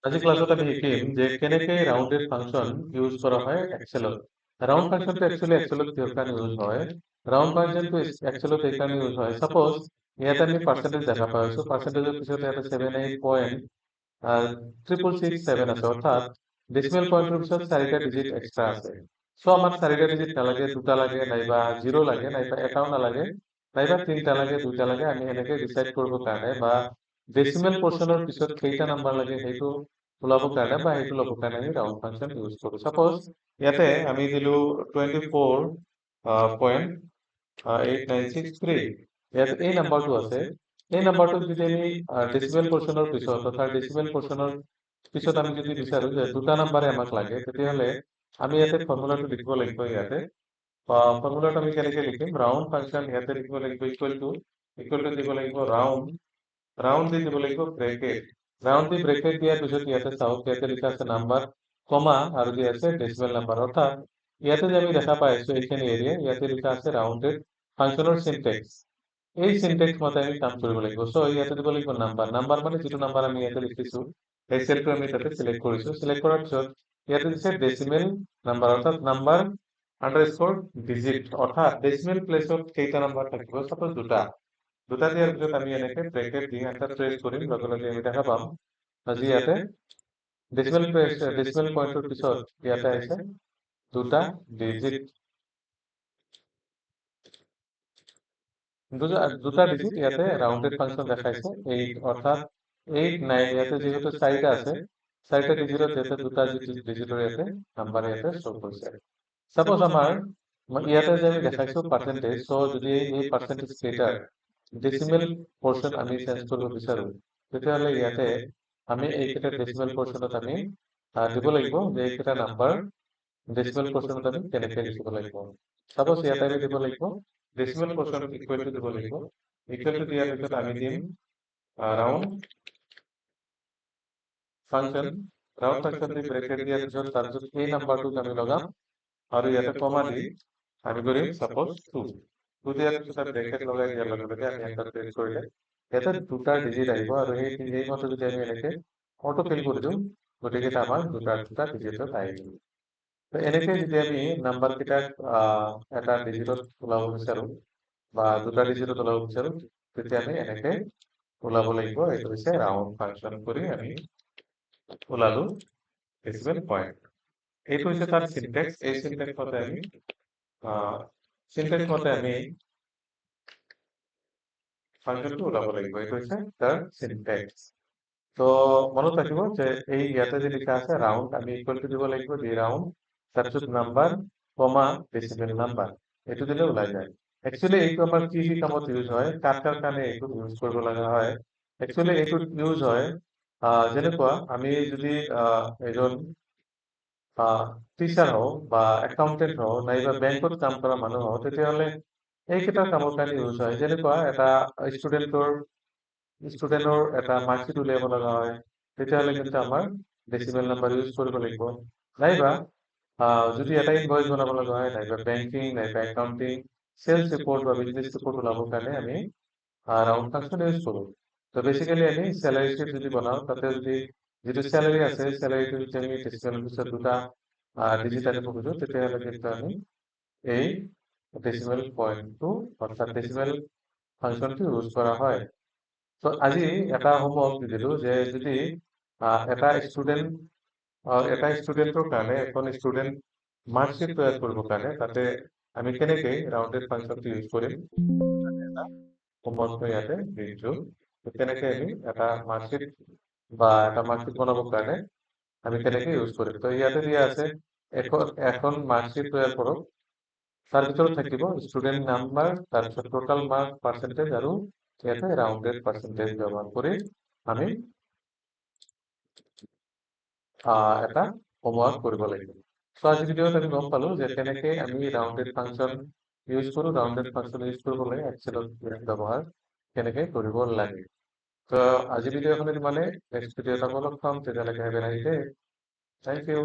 আজি ক্লাছত আমি শিকিম যে কেনেকে ৰাউণ্ডেড ফাংচন ইউজ কৰা হয় এক্সেলত। ৰাউণ্ড ফাংচনটো একচুৱেলি এক্সেলত কিহৰ কাৰণে ইউজ হয়? ৰাউণ্ড ফাংচনটো এক্সেলত এই কাৰণে ইউজ হয়, চাপ'জ ইয়াতে আমি পাৰ্চেণ্টেজ দেখা পাই আছো, পাৰ্চেণ্টেজৰ পিছত ইয়াতে 78.667 আছে, অৰ্থাৎ ডেচিমেল পইণ্টৰ পিছত 4টা ডিজিট এক্সট্ৰা আছে। চ' আমাক 4টা ডিজিট নালাগে, 2টা লাগে, নাইবা 0 লাগে, নাইবা এটাও নালাগে, নাইবা 3টা লাগে, 2টা লাগে। আমি এনেকে ডিচাইড কৰিবৰ কাৰণে বা ডেচিমেল পৰ্চনৰ পিছত কেইটা নাম্বাৰ লাগে সেইটো ওলাবৰ কাৰণে বা সেইটো ল'বৰ কাৰণে আমি ৰাউণ্ড ফাংচন ইউজ কৰো। চাপ'জ ইয়াতে আমি দিলো 24.8963। ইয়াত এই নাম্বাৰটো আছে। এই নাম্বাৰটোক যদি আমি ডেচিমেল পৰ্চনৰ পিছত, অৰ্থাৎ ডেচিমেল পৰ্চনৰ পিছত আমি যদি বিচাৰো যে 2টা নাম্বাৰে আমাক লাগে, তেতিয়াহ'লে আমি ইয়াতে ফৰ্মুলাটো লিখিব লাগিব। ইয়াতে ফৰ্মুলাটো আমি কেনেকে লিখিম? ৰাউণ্ড ফাংচন ইয়াতে লিখিব লাগিব ইকুৱেল টু দিব লাগিব ৰাউণ্ড দি দিব লাগিব ব্ৰেকেট। ৰাউণ্ড দি ব্ৰেকেট দিয়াৰ পিছত ইয়াতে চাওক, ইয়াতে লিখা আছে নাম্বাৰ, কমা, আৰু দি আছে ডেচিমেল নাম্বাৰ। অৰ্থাৎ ইয়াতে যে আমি দেখা পাই আছো এইখিনি এৰিয়া, ইয়াতে লিখা আছে ৰাউণ্ডেড ফাংচনৰ সিনটেক্স। এই সিনটেক্স মতে আমি কাম কৰিব লাগিব। চ' ইয়াতে দিব লাগিব নাম্বাৰ মানে যিটো নাম্বাৰ আমি ইয়াতে লিখিছো, এই চেলটো আমি তাতে সিলেক্ট কৰিছো। সিলেক্ট কৰাৰ পিছত ইয়াতে দিছে ডেচিমেল নাম্বাৰ, অৰ্থাৎ নাম্বাৰ আন্ডাৰস্কোৰ ডিজিট, অৰ্থাৎ ডেচিমেল প্লেচত কেইটা নাম্বাৰ থাকিব? সাপোজ 2টা। 2টা দিয়াৰ পিছত আমি এনেকে ব্ৰেকেট দি এণ্টাৰ প্ৰেছ কৰিম, লগে লগে আমি দেখা পাম আজি ইয়াতে ডেচিমেল পইণ্টৰ পিছত ইয়াতে আহিছে 2টা ডিজিট, 2টা ডিজিট ইয়াতে ৰাউণ্ডেড ফাংচন দেখাইছে 8, অৰ্থাৎ 8, 9। ইয়াতে যেহেতু 4টা আছে, 4টা ডিজিটত ইয়াতে 2টা ডিজিটৰ ইয়াতে নাম্বাৰ ইয়াতে শ্ব' কৰিছে। সাপোজ আমাৰ ইয়াতে যে আমি দেখাইছো পাৰ্চেন্টেজ, চ' যদি এই পাৰ্চেন্টেজ কেইটাৰ ডেচিমেল পৰ্চন আমি চেঞ্জ কৰিব বিচাৰো, তেতিয়াহ'লে ইয়াতে আমি এইকেইটা ডেচিমেল পৰ্চনত আমি দিব লাগিব যে এইকেইটা নাম্বাৰ ডেচিমেল পৰ্চনত আমি কেনেকে লিখিব লাগিব। সাপোজ ইয়াতে আমি দিব লাগিব ডেচিমেল পৰ্চন ইকুৱেল টু দিব লাগিব। ইকুৱেল টু দিয়াৰ পিছত আমি দিম ৰাউণ্ড ফাংচন। ৰাউণ্ড ফাংচন দি ব্ৰেকেট দিয়াৰ পিছত তাৰপিছত এই নাম্বাৰটোক আমি লগাম আৰু ইয়াতে কমা দি আমি কৰিম সাপোজ 2। 2 দিয়াৰ পিছত ব্ৰেকেট লগাই দিয়াৰ লগে লগে আমি এণ্টাৰ প্ৰেছ কৰিলে ইয়াতে 2টা ডিজিট আহিব, আৰু এই মতে যদি আমি এনেকে অটো ফিল কৰি দিওঁ, গতিকে আমাৰ 2টা ডিজিটত আহি গ'ল। তো এনেকে যদি আমি নাম্বাৰ কেইটাক এটা ডিজিটত ওলাব বিচাৰো বা 2টা ডিজিটত ওলাব বিচাৰো, তেতিয়া আমি এনেকে ওলাব লাগিব। এইটো হৈছে ৰাউণ্ড ফাংচন কৰি আমি ওলালো ডেচিমেল পইণ্ট। এইটো হৈছে তাৰ সিনটেক্স। এই সিনটেক্স মতে আমি ফাংচনটো ওলাব লাগিব। এইটো হৈছে তাৰ সিনটেক্স। তো মনত ৰাখিব যে এই ইয়াতে যে লিখা আছে ৰাউণ্ড, আমি ইকুৱেল টু দিব লাগিব দি ৰাউণ্ড, তাৰপিছত নাম্বাৰ, কমা, ডেচিমেল নাম্বাৰ, এইটো দিলে ওলাই যায়। একচুৱেলি এইটো আমাৰ কি কি কামত ইউজ হয়, কাৰ কাৰণে এইটো ইউজ কৰিব লগা হয়? একচুৱেলি এইটো ইউজ হয় যেনেকুৱা আমি যদি এজন টিচাৰ হওঁ বা একাউণ্টেণ্ট হওঁ, নাইবা বেংকত কাম কৰা মানুহ হওঁ, তেতিয়াহ'লে এইকেইটা কামৰ কাৰণে ইউজ হয়। যেনেকুৱা এটা ষ্টুডেণ্টৰ এটা মাৰ্কশ্বিট উলিয়াব লগা হয়, তেতিয়াহ'লে কিন্তু আমাৰ ডেচিমেল নাম্বাৰ ইউজ কৰিব লাগিব। নাইবা যদি এটা ইনভইচ বনাব লগা হয়, নাইবা বেংকিং, নাইবা একাউণ্টিং, চেলছ ৰিপৰ্ট বা বিজনেছ ৰিপৰ্ট ওলাবৰ কাৰণে আমি ৰাউণ্ড ফাংচন ইউজ কৰোঁ। তো বেচিকেলি আমি চেলাৰী শ্বিট যদি বনাওঁ, তাতে যদি যিটো চেলাৰী আছে, চেলাৰীটো যদি আমি ডেচিমেলৰ পিছত 2টা ডিজিট আনিব খোজো, তেতিয়াহ'লে কিন্তু আমি এই ডেচিমেল পইণ্টটো, অৰ্থাৎ ডেচিমেল ফাংচনটো ইউজ কৰা হয়। তো আজি এটা হোমৱৰ্ক দি দিলো যে যদি এটা ষ্টুডেণ্টৰ কাৰণে, এখন ষ্টুডেণ্ট মাৰ্কশ্বিট তৈয়াৰ কৰিবৰ কাৰণে তাতে আমি কেনেকৈ ৰাউণ্ডেড ফাংচনটো ইউজ কৰিম, এটা হোমৱৰ্ক মই ইয়াতে দি দিছো। কেনেকে আমি এটা মাৰ্কশ্বিট বনাবৰ কাৰণে আমি কেনেকে ইউজ কৰিম। তো ইয়াতে দিয়া আছে এখন মাৰ্কশ্বিট তৈয়াৰ কৰক। তাৰ ভিতৰত থাকিব ষ্টুডেণ্ট নাম্বাৰ, তাৰপিছত টোটাল মাৰ্ক, পাৰ্চেন্টেজ, আৰু ইয়াতে ৰাউণ্ডেড পাৰ্চেন্টেজ ব্যৱহাৰ কৰি আমি এটা হোমৱৰ্ক কৰিব লাগিব। চ' আজি ভিডিঅ'ত আমি গম পালো যে কেনেকে আমি ৰাউণ্ডেড ফাংচন ইউজ কৰো, ৰাউণ্ডেড ফাংচন ইউজ কৰিবলৈ এক্সেলত ব্যৱহাৰ কেনেকে কৰিব লাগে। তো আজি ভিডিঅ'খনত মানে নেক্সট ভিডিঅ'ত আকৌ লগ পাম, তেতিয়ালৈকে have a nice day. Thank U.